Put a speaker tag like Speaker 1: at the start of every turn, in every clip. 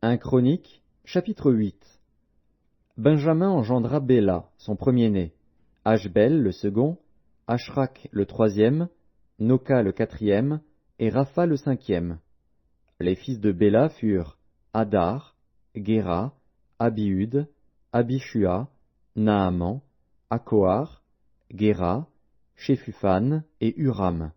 Speaker 1: 1 Chroniques, chapitre 8. Benjamin engendra Béla, son premier-né, Ashbel le second, Ashrach le troisième, Noka le quatrième, et Rapha le cinquième. Les fils de Béla furent Hadar, Géra, Abihud, Abishua, Naaman, Akoar, Géra, Shéphuphane et Huram.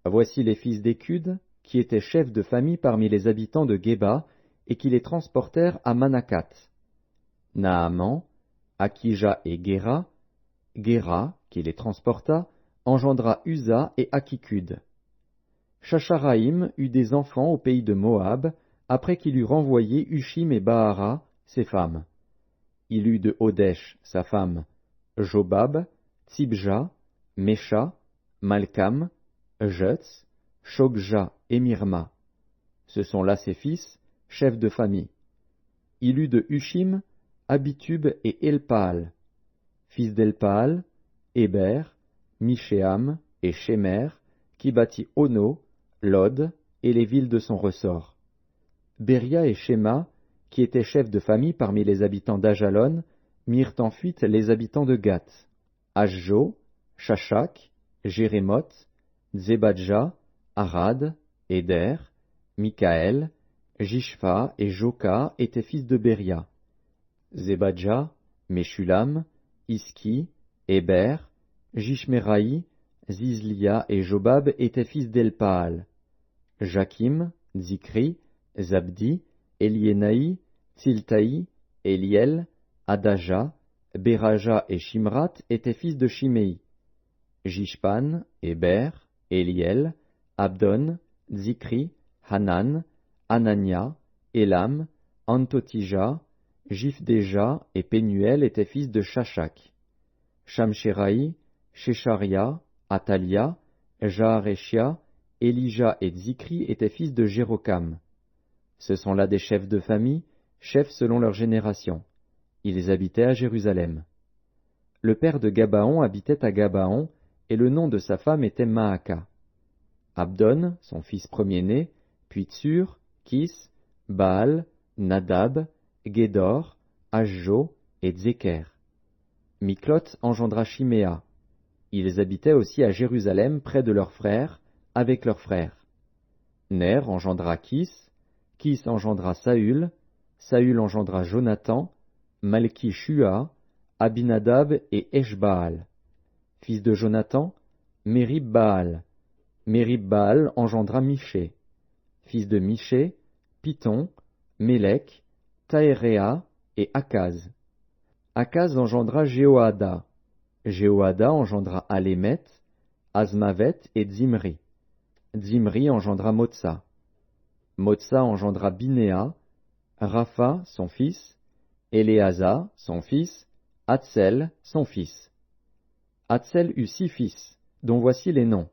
Speaker 1: Voici les fils d'Écud, qui étaient chefs de famille parmi les habitants de Géba, et qui les transportèrent à Manakat. Naaman, Akija et Géra, Géra, qui les transporta, engendra Uza et Akikud. Shacharaïm eut des enfants au pays de Moab, après qu'il eut renvoyé Hushim et Baara, ses femmes. Il eut de Hodesh, sa femme, Jobab, Tsibja, Mesha, Malkam, Jutz, Shogja et Mirma. Ce sont là ses fils, chefs de famille. Il eut de Hushim, Abitub et Elpaal. Fils d'Elpaal, Héber, Mishéam et Shemer, qui bâtit Ono, Lod et les villes de son ressort. Béria et Shema, qui étaient chefs de famille parmi les habitants d'Ajalon, mirent en fuite les habitants de Gath. Ashjo, Shashak, Jérémoth, Zebadja, Arad, Éder, Mikaël, Jishpha et Joka étaient fils de Béria. Zebadja, Meshulam, Iski, Héber, Jishmeraï, Zizlia et Jobab étaient fils d'Elpaal. Jakim, Zikri, Zabdi, Eliénaï, Tsiltaï, Eliel, Adaja, Béraja et Shimrat étaient fils de Shimei. Jishpan, Héber, Eliel, Abdon, Zikri, Hanan, Anania, Elam, Antotija, Jifdeja et Pénuel étaient fils de Shashak. Shamsheraï, Shesharia, Atalia, Jaareshia, Elija et Zikri étaient fils de Jérokam. Ce sont là des chefs de famille, chefs selon leur génération. Ils habitaient à Jérusalem. Le père de Gabaon habitait à Gabaon, et le nom de sa femme était Maaka. Abdon, son fils premier-né, puis Tsur, Kis, Baal, Nadab, Gédor, Ashjo et Dzeker. Miklot engendra Shiméa. Ils habitaient aussi à Jérusalem près de leurs frères, avec leurs frères. Ner engendra Kis, Kis engendra Saül, Saül engendra Jonathan, Malki-Shua, Abinadab et Eshbaal. Fils de Jonathan, Mérib-Baal. Mérib-Baal engendra Miché. Fils de Miché, Piton, Mélec, Tahéréa et Akaz. Akaz engendra Jéhoada. Jéhoada engendra Alémet, Azmavet et Zimri. Zimri engendra Motsa. Motsa engendra Binéa, Rapha, son fils, Éléasa, son fils, Hatsel, son fils. Hatsel eut 6 fils, dont voici les noms.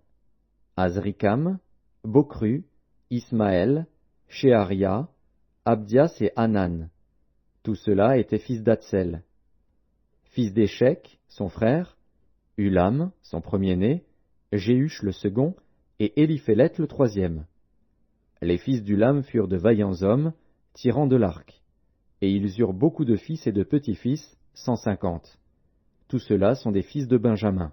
Speaker 1: Azrikam, Bokru, Ismaël, Sheharia, Abdias et Hanan. Tous ceux-là étaient fils d'Hatsel. Fils d'Échec, son frère, Ulam, son premier-né, Jéhush le second, et Éliphélet le troisième. Les fils d'Ulam furent de vaillants hommes, tirant de l'arc, et ils eurent beaucoup de fils et de petits-fils, 150. Tous ceux-là sont des fils de Benjamin.